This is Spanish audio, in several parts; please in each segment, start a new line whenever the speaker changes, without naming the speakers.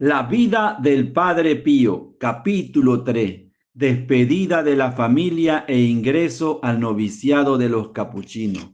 La vida del Padre Pío, capítulo 3. Despedida de la familia e ingreso al noviciado de los capuchinos.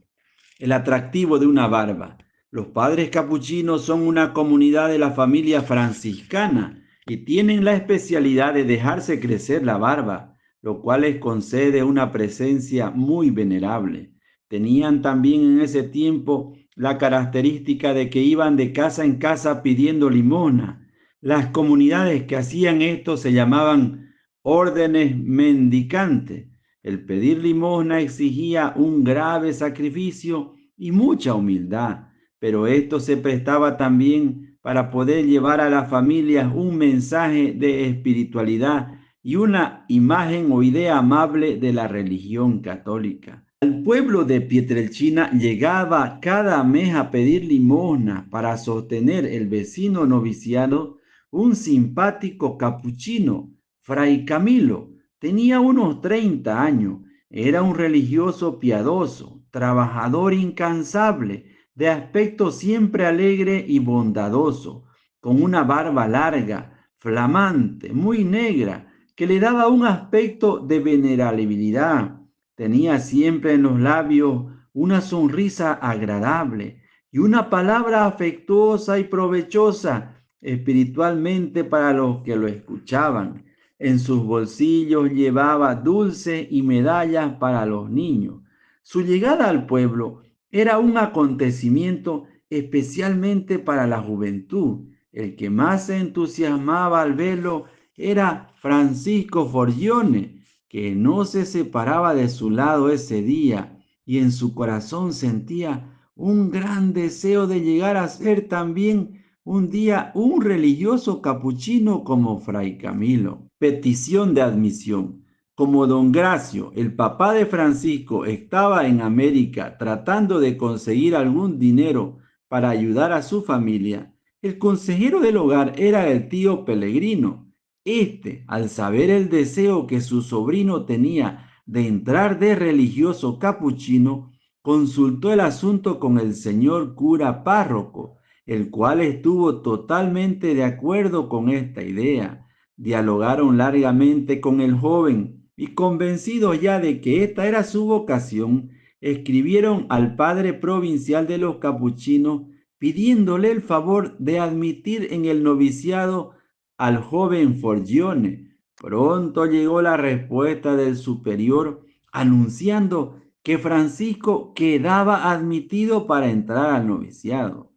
El atractivo de una barba. Los padres capuchinos son una comunidad de la familia franciscana y tienen la especialidad de dejarse crecer la barba, lo cual les concede una presencia muy venerable. Tenían también en ese tiempo la característica de que iban de casa en casa pidiendo limosna. Las comunidades que hacían esto se llamaban órdenes mendicantes. El pedir limosna exigía un grave sacrificio y mucha humildad, pero esto se prestaba también para poder llevar a las familias un mensaje de espiritualidad y una imagen o idea amable de la religión católica. Al pueblo de Pietrelcina llegaba cada mes a pedir limosna para sostener el vecino noviciado un simpático capuchino, Fray Camilo. Tenía unos 30 años, era un religioso piadoso, trabajador incansable, de aspecto siempre alegre y bondadoso, con una barba larga, flamante, muy negra, que le daba un aspecto de venerabilidad. Tenía siempre en los labios una sonrisa agradable y una palabra afectuosa y provechosa espiritualmente para los que lo escuchaban. En sus bolsillos llevaba dulces y medallas para los niños. Su llegada al pueblo era un acontecimiento especialmente para la juventud. El que más se entusiasmaba al verlo era Francisco Forgione, que no se separaba de su lado ese día y en su corazón sentía un gran deseo de llegar a ser también un día un religioso capuchino como Fray Camilo. Petición de admisión. Como don Gracio, el papá de Francisco, estaba en América tratando de conseguir algún dinero para ayudar a su familia, el consejero del hogar era el tío Pellegrino. Al saber el deseo que su sobrino tenía de entrar de religioso capuchino, consultó el asunto con el señor cura párroco, el cual estuvo totalmente de acuerdo con esta idea. Dialogaron largamente con el joven y convencidos ya de que esta era su vocación, escribieron al padre provincial de los capuchinos pidiéndole el favor de admitir en el noviciado al joven Forgione. Pronto llegó la respuesta del superior anunciando que Francisco quedaba admitido para entrar al noviciado.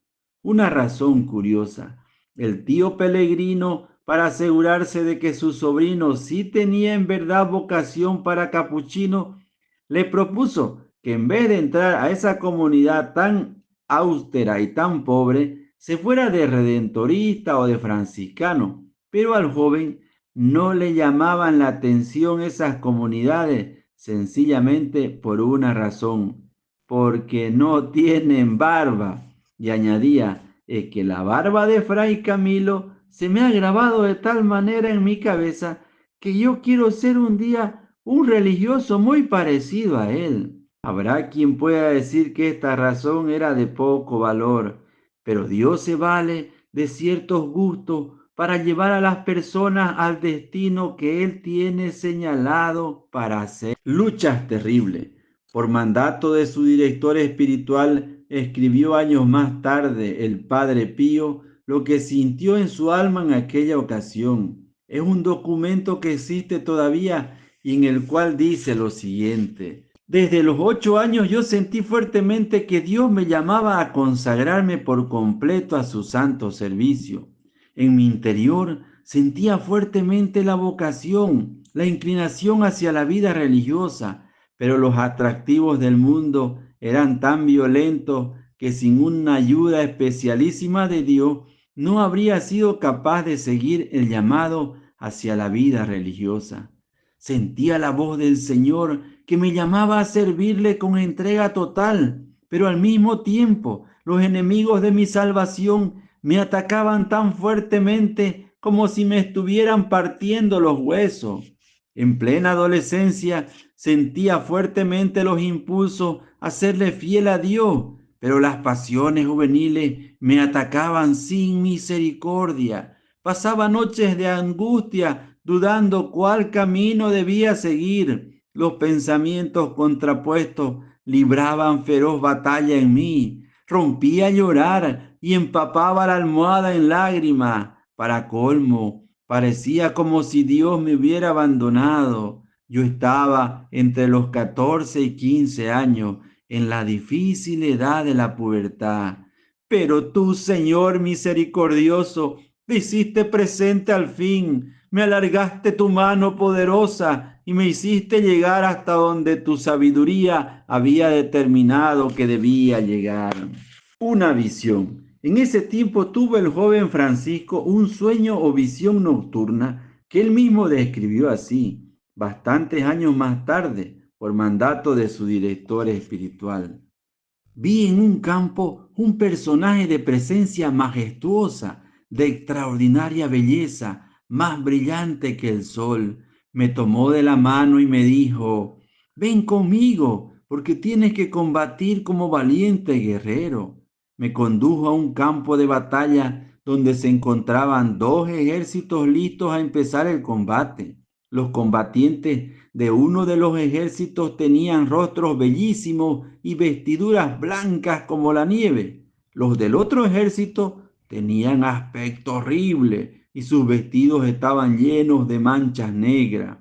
Una razón curiosa. El tío Pellegrino, para asegurarse de que su sobrino sí tenía en verdad vocación para capuchino, le propuso que en vez de entrar a esa comunidad tan austera y tan pobre, se fuera de redentorista o de franciscano. Pero al joven no le llamaban la atención esas comunidades, sencillamente por una razón, porque no tienen barba. Y añadía, es que la barba de Fray Camilo se me ha grabado de tal manera en mi cabeza que yo quiero ser un día un religioso muy parecido a él. Habrá quien pueda decir que esta razón era de poco valor, pero Dios se vale de ciertos gustos para llevar a las personas al destino que Él tiene señalado para hacer. Luchas terribles. Por mandato de su director espiritual, escribió años más tarde el Padre Pío lo que sintió en su alma en aquella ocasión. Es un documento que existe todavía y en el cual dice lo siguiente: desde los 8 años yo sentí fuertemente que Dios me llamaba a consagrarme por completo a su santo servicio. En mi interior sentía fuertemente la vocación, la inclinación hacia la vida religiosa, pero los atractivos del mundo eran tan violentos que sin una ayuda especialísima de Dios no habría sido capaz de seguir el llamado hacia la vida religiosa. Sentía la voz del Señor que me llamaba a servirle con entrega total, pero al mismo tiempo los enemigos de mi salvación me atacaban tan fuertemente como si me estuvieran partiendo los huesos. En plena adolescencia sentía fuertemente los impulsos a serle fiel a Dios, pero las pasiones juveniles me atacaban sin misericordia. Pasaba noches de angustia, dudando cuál camino debía seguir. Los pensamientos contrapuestos libraban feroz batalla en mí. Rompía a llorar y empapaba la almohada en lágrimas. Para colmo, parecía como si Dios me hubiera abandonado. Yo estaba entre los 14 y 15 años, en la difícil edad de la pubertad. Pero tú, Señor misericordioso, te hiciste presente al fin, me alargaste tu mano poderosa y me hiciste llegar hasta donde tu sabiduría había determinado que debía llegar. Una visión. En ese tiempo tuvo el joven Francisco un sueño o visión nocturna que él mismo describió así, bastantes años más tarde, por mandato de su director espiritual. Vi en un campo un personaje de presencia majestuosa, de extraordinaria belleza, más brillante que el sol. Me tomó de la mano y me dijo: ven conmigo, porque tienes que combatir como valiente guerrero. Me condujo a un campo de batalla donde se encontraban dos ejércitos listos a empezar el combate. Los combatientes de uno de los ejércitos tenían rostros bellísimos y vestiduras blancas como la nieve. Los del otro ejército tenían aspecto horrible y sus vestidos estaban llenos de manchas negras.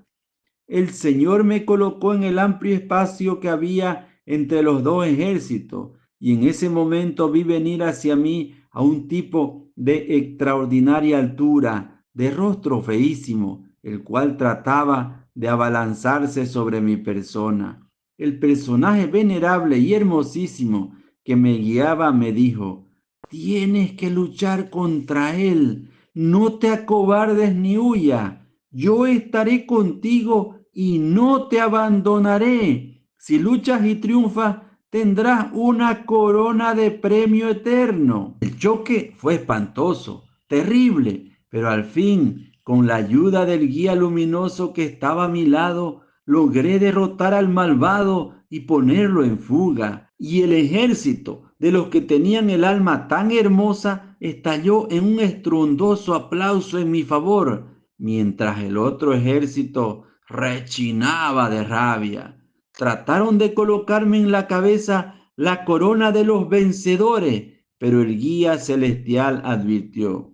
El Señor me colocó en el amplio espacio que había entre los dos ejércitos, y en ese momento vi venir hacia mí a un tipo de extraordinaria altura, de rostro feísimo, el cual trataba de abalanzarse sobre mi persona. El personaje venerable y hermosísimo que me guiaba me dijo: tienes que luchar contra él, no te acobardes ni huyas, yo estaré contigo y no te abandonaré. Si luchas y triunfas, tendrás una corona de premio eterno. El choque fue espantoso, terrible, pero al fin, con la ayuda del guía luminoso que estaba a mi lado, logré derrotar al malvado y ponerlo en fuga. Y el ejército de los que tenían el alma tan hermosa estalló en un estruendoso aplauso en mi favor, mientras el otro ejército rechinaba de rabia. Trataron de colocarme en la cabeza la corona de los vencedores, pero el guía celestial advirtió: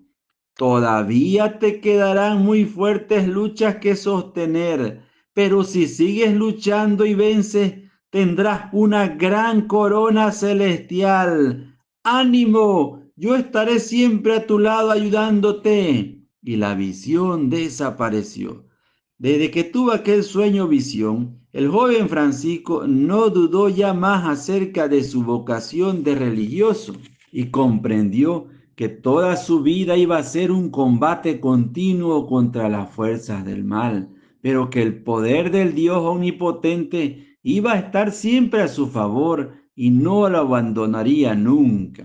todavía te quedarán muy fuertes luchas que sostener, pero si sigues luchando y vences, tendrás una gran corona celestial. ¡Ánimo! Yo estaré siempre a tu lado ayudándote. Y la visión desapareció. Desde que tuvo aquel sueño visión, el joven Francisco no dudó ya más acerca de su vocación de religioso y comprendió que toda su vida iba a ser un combate continuo contra las fuerzas del mal, pero que el poder del Dios omnipotente iba a estar siempre a su favor y no lo abandonaría nunca.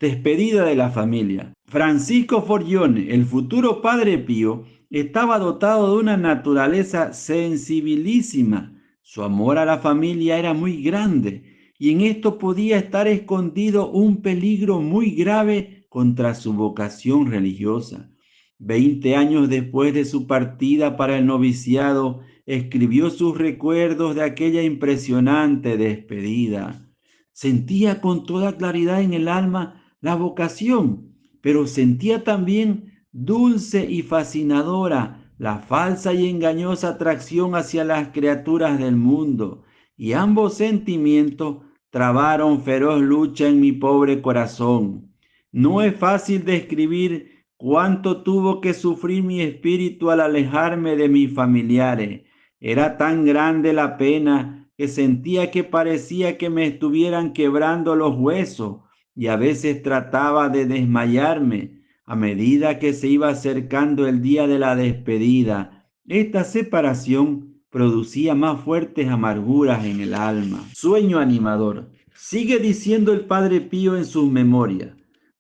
Despedida de la familia. Francisco Forgione, el futuro Padre Pío, estaba dotado de una naturaleza sensibilísima. Su amor a la familia era muy grande y en esto podía estar escondido un peligro muy grave contra su vocación religiosa. 20 años después de su partida para el noviciado, escribió sus recuerdos de aquella impresionante despedida. Sentía con toda claridad en el alma la vocación, pero sentía también dulce y fascinadora la falsa y engañosa atracción hacia las criaturas del mundo, y ambos sentimientos trabaron feroz lucha en mi pobre corazón. No es fácil describir cuánto tuvo que sufrir mi espíritu al alejarme de mis familiares. Era tan grande la pena que sentía que parecía que me estuvieran quebrando los huesos, y a veces trataba de desmayarme a medida que se iba acercando el día de la despedida. Esta separación producía más fuertes amarguras en el alma. Sueño animador. Sigue diciendo el Padre Pío en sus memorias: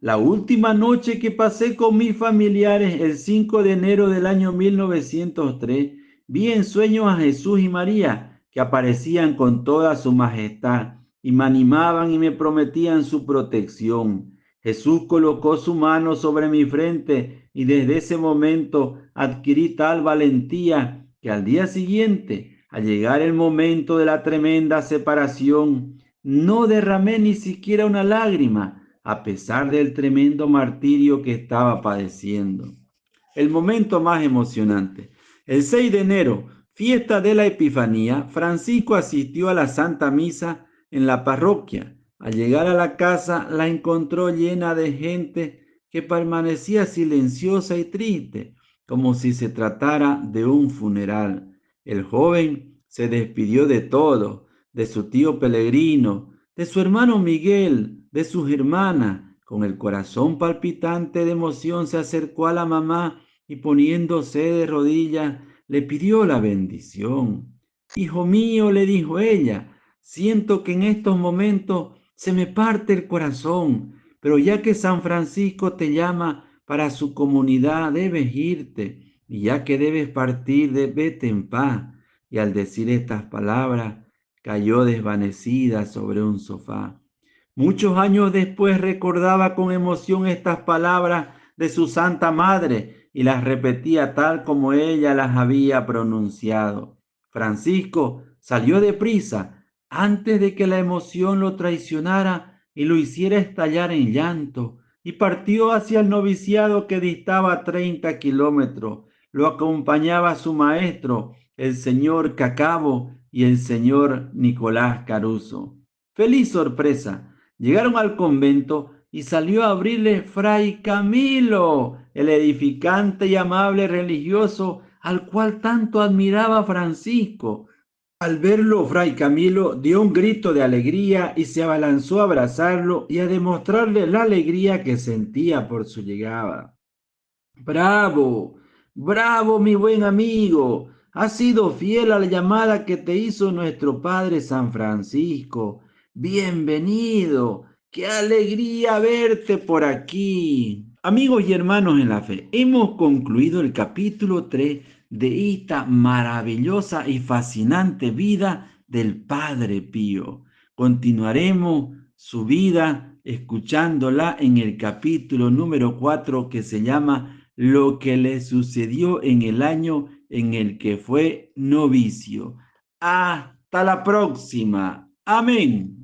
la última noche que pasé con mis familiares, el 5 de enero del año 1903, vi en sueños a Jesús y María, que aparecían con toda su majestad y me animaban y me prometían su protección. Jesús colocó su mano sobre mi frente y desde ese momento adquirí tal valentía que al día siguiente, al llegar el momento de la tremenda separación, no derramé ni siquiera una lágrima, a pesar del tremendo martirio que estaba padeciendo. El momento más emocionante. El 6 de enero, fiesta de la Epifanía, Francisco asistió a la Santa Misa en la parroquia. Al llegar a la casa, la encontró llena de gente que permanecía silenciosa y triste, como si se tratara de un funeral. El joven se despidió de todo, de su tío Pellegrino, de su hermano Miguel, de sus hermanas. Con el corazón palpitante de emoción se acercó a la mamá y poniéndose de rodillas le pidió la bendición. Hijo mío, le dijo ella, siento que en estos momentos se me parte el corazón, pero ya que San Francisco te llama para su comunidad, debes irte, y ya que debes partir, vete en paz. Y al decir estas palabras, cayó desvanecida sobre un sofá. Muchos años después recordaba con emoción estas palabras de su Santa Madre y las repetía tal como ella las había pronunciado. Francisco salió deprisa antes de que la emoción lo traicionara y lo hiciera estallar en llanto, y partió hacia el noviciado que distaba 30 kilómetros. Lo acompañaba su maestro, el señor Cacabo y el señor Nicolás Caruso. ¡Feliz sorpresa! Llegaron al convento y salió a abrirle Fray Camilo, el edificante y amable religioso al cual tanto admiraba Francisco. Al verlo, Fray Camilo dio un grito de alegría y se abalanzó a abrazarlo y a demostrarle la alegría que sentía por su llegada. Bravo, bravo, mi buen amigo. Has sido fiel a la llamada que te hizo nuestro Padre San Francisco. Bienvenido. Qué alegría verte por aquí. Amigos y hermanos en la fe, hemos concluido el capítulo 3 de esta maravillosa y fascinante vida del Padre Pío. Continuaremos su vida escuchándola en el capítulo número 4 que se llama lo que le sucedió en el año en el que fue novicio. Hasta la próxima. Amén.